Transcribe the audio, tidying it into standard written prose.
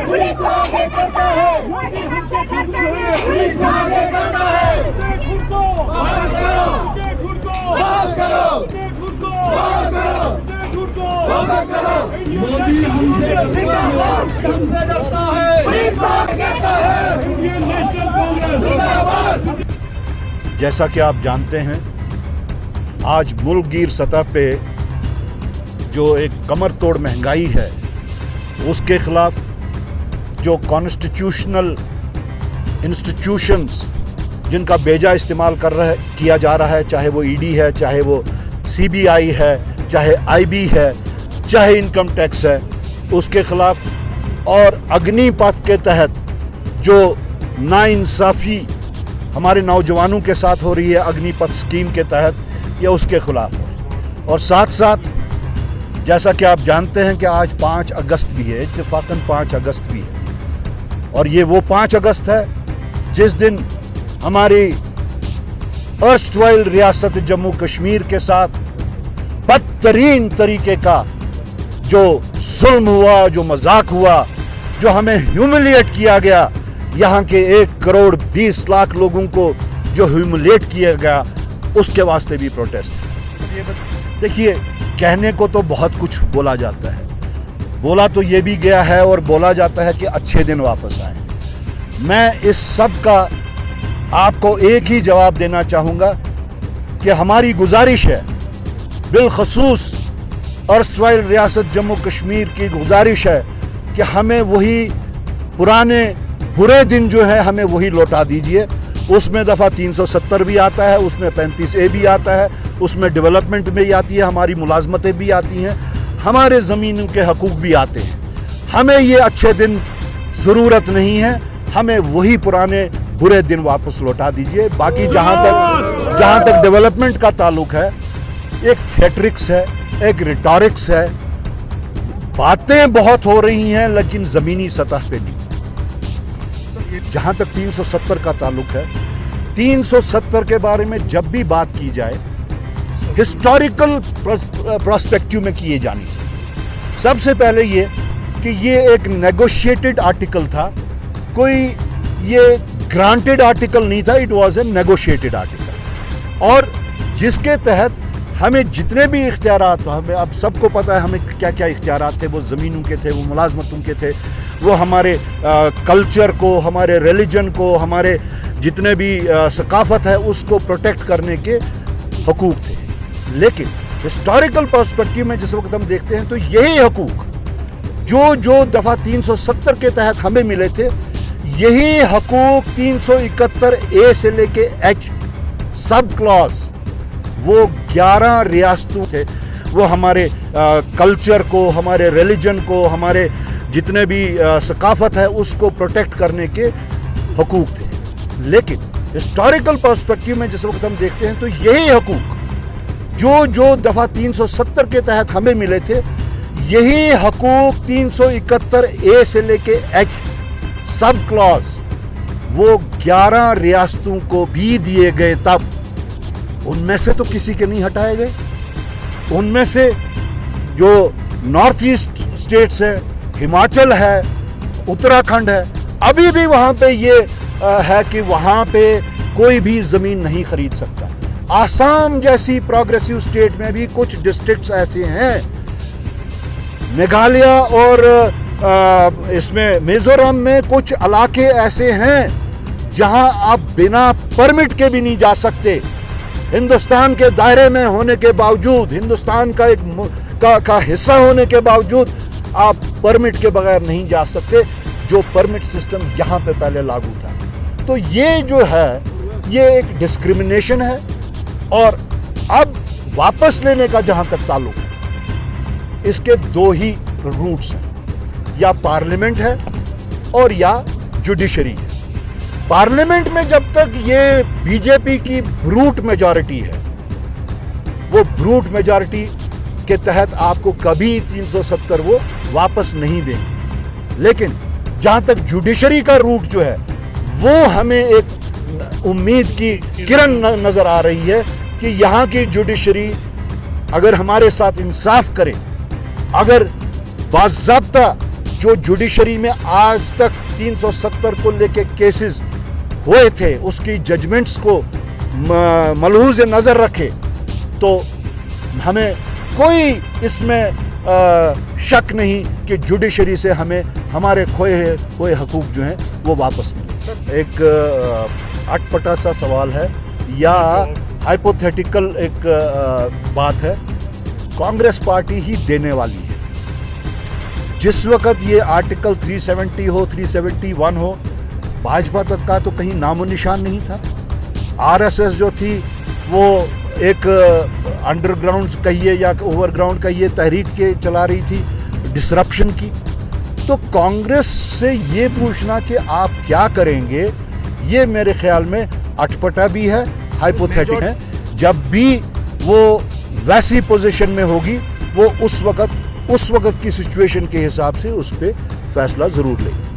Police को आगे करता है, मोदी हमसे डरता है, पुलिस को आगे करता है। झूठ को बंद करो, झूठ को बंद करो, झूठ को बंद करो, झूठ को बंद करो। मोदी हमसे डरता है, पुलिस को आगे करता है। इंडियन नेशनल कांग्रेस जिंदाबाद। जैसा कि आप जानते हैं, आज मुल्कगीर सतह पे जो एक कमर तोड़ महंगाई है, उसके खिलाफ जो कॉन्स्टिट्यूशनल इंस्टीट्यूशंस जिनका बेजा इस्तेमाल किया जा रहा है, चाहे वो ईडी है, चाहे वो सीबीआई है, चाहे आईबी है, चाहे इनकम टैक्स है, उसके खिलाफ और अग्निपथ के तहत जो नाइंसाफ़ी हमारे नौजवानों के साथ हो रही है अग्निपथ स्कीम के तहत, ये उसके खिलाफ है। और साथ साथ जैसा कि आप जानते हैं कि आज 5 अगस्त भी है, इत्तेफाकन 5 अगस्त भी है, और ये वो 5 अगस्त है जिस दिन हमारी अर्स्टवाइल रियासत जम्मू कश्मीर के साथ बदतरीन तरीके का जो जुल्म हुआ, जो मजाक हुआ, जो हमें ह्यूमिलिएट किया गया, यहाँ के 1 करोड़ 20 लाख लोगों को जो ह्यूमिलिएट किया गया, उसके वास्ते भी प्रोटेस्ट है। देखिए, कहने को तो बहुत कुछ बोला जाता है, बोला तो ये भी गया है और बोला जाता है कि अच्छे दिन वापस आए। मैं इस सब का आपको एक ही जवाब देना चाहूँगा कि हमारी गुजारिश है, बिलखसूस अर्स्टवाइल रियासत जम्मू कश्मीर की गुजारिश है कि हमें वही पुराने बुरे दिन जो है हमें वही लौटा दीजिए। उसमें दफ़ा 370 भी आता है, उसमें 35A भी आता है, उसमें डेवलपमेंट भी आती है, हमारी मुलाजमतें भी आती हैं, हमारे ज़मीनों के हकूक़ भी आते हैं। हमें ये अच्छे दिन ज़रूरत नहीं है, हमें वही पुराने बुरे दिन वापस लौटा दीजिए। बाकी जहाँ तक डेवलपमेंट का ताल्लुक है, एक थिएट्रिक्स है, एक रिटॉरिक्स है, बातें बहुत हो रही हैं लेकिन ज़मीनी सतह पे नहीं। जहाँ तक 370 का ताल्लुक है, 370 के बारे में जब भी बात की जाए हिस्टोरिकल पर्सपेक्टिव में किए जानी चाहिए। सबसे पहले ये कि ये एक नेगोशिएटेड आर्टिकल था, कोई ये ग्रांटेड आर्टिकल नहीं था, it was a negotiated article, और जिसके तहत हमें जितने भी इख्तियारात, हमें अब सबको पता है हमें क्या क्या इख्तियारात थे, वो ज़मीनों के थे, वो मुलाजमतों के थे, वो हमारे कल्चर को, हमारे रिलीजन को, हमारे जितने भी सकाफत है उसको प्रोटेक्ट करने के हकूक़ थे। लेकिन हिस्टोरिकल पर्सपेक्टिव में जिस वक्त हम देखते हैं तो यही हकूक़ जो दफ़ा 370 के तहत हमें मिले थे, यही हकूक़ 371A से लेके H सब क्लॉज वो 11 रियासतों थे, वो हमारे कल्चर को, हमारे रिलीजन को, हमारे जितने भी सकाफत है उसको प्रोटेक्ट करने के हकूक़ थे। लेकिन हिस्टोरिकल पर्सपेक्टिव में जिस वक्त हम देखते हैं तो यही हकूक़ जो दफ़ा 370 के तहत हमें मिले थे, यही हकूक़ 371A से लेके H सब क्लॉज वो 11 रियासतों को भी दिए गए। तब उनमें से तो किसी के नहीं हटाए गए। उनमें से जो नॉर्थ ईस्ट स्टेट्स है, हिमाचल है, उत्तराखंड है, अभी भी वहाँ पे ये है कि वहाँ पे कोई भी ज़मीन नहीं खरीद सकता। आसाम जैसी प्रोग्रेसिव स्टेट में भी कुछ डिस्ट्रिक्ट्स ऐसे हैं, मेघालय और इसमें मिज़ोरम में कुछ इलाके ऐसे हैं जहाँ आप बिना परमिट के भी नहीं जा सकते। हिंदुस्तान के दायरे में होने के बावजूद, हिंदुस्तान का एक का हिस्सा होने के बावजूद आप परमिट के बगैर नहीं जा सकते, जो परमिट सिस्टम यहाँ पे पहले लागू था। तो ये जो है ये एक डिस्क्रिमिनेशन है। और अब वापस लेने का जहाँ तक ताल्लुक है, इसके 2 ही रूट्स हैं, या पार्लियामेंट है और या जुडिशरी है। पार्लियामेंट में जब तक ये बीजेपी की ब्रूट मेजॉरिटी है, वो ब्रूट मेजॉरिटी के तहत आपको कभी 370 वो वापस नहीं देंगे। लेकिन जहाँ तक जुडिशरी का रूट जो है, वो हमें एक उम्मीद की किरण नज़र आ रही है कि यहाँ की जुडिशरी अगर हमारे साथ इंसाफ करे, अगर बाज़ाब्ता जो जुडिशरी में आज तक 370 को लेके केसेस हुए थे उसकी जजमेंट्स को मलहूज़ नज़र रखे तो हमें कोई इसमें शक नहीं कि जुडिशरी से हमें हमारे खोए हुए हकूक़ जो हैं वो वापस मिले। एक अटपटा सा सवाल है या हाइपोथेटिकल एक बात है, कांग्रेस पार्टी ही देने वाली है। जिस वक्त ये आर्टिकल 370 हो 371 हो, भाजपा तक का तो कहीं नामो निशान नहीं था। आरएसएस जो थी वो एक अंडरग्राउंड कहिए या ओवरग्राउंड कहिए तहरीक के चला रही थी डिसरप्शन की। तो कांग्रेस से ये पूछना कि आप क्या करेंगे, ये मेरे ख्याल में अटपटा भी है, हाइपोथेटिक है। जब भी वो वैसी पोजीशन में होगी वो उस वक्त की सिचुएशन के हिसाब से उस पर फैसला ज़रूर लेगी।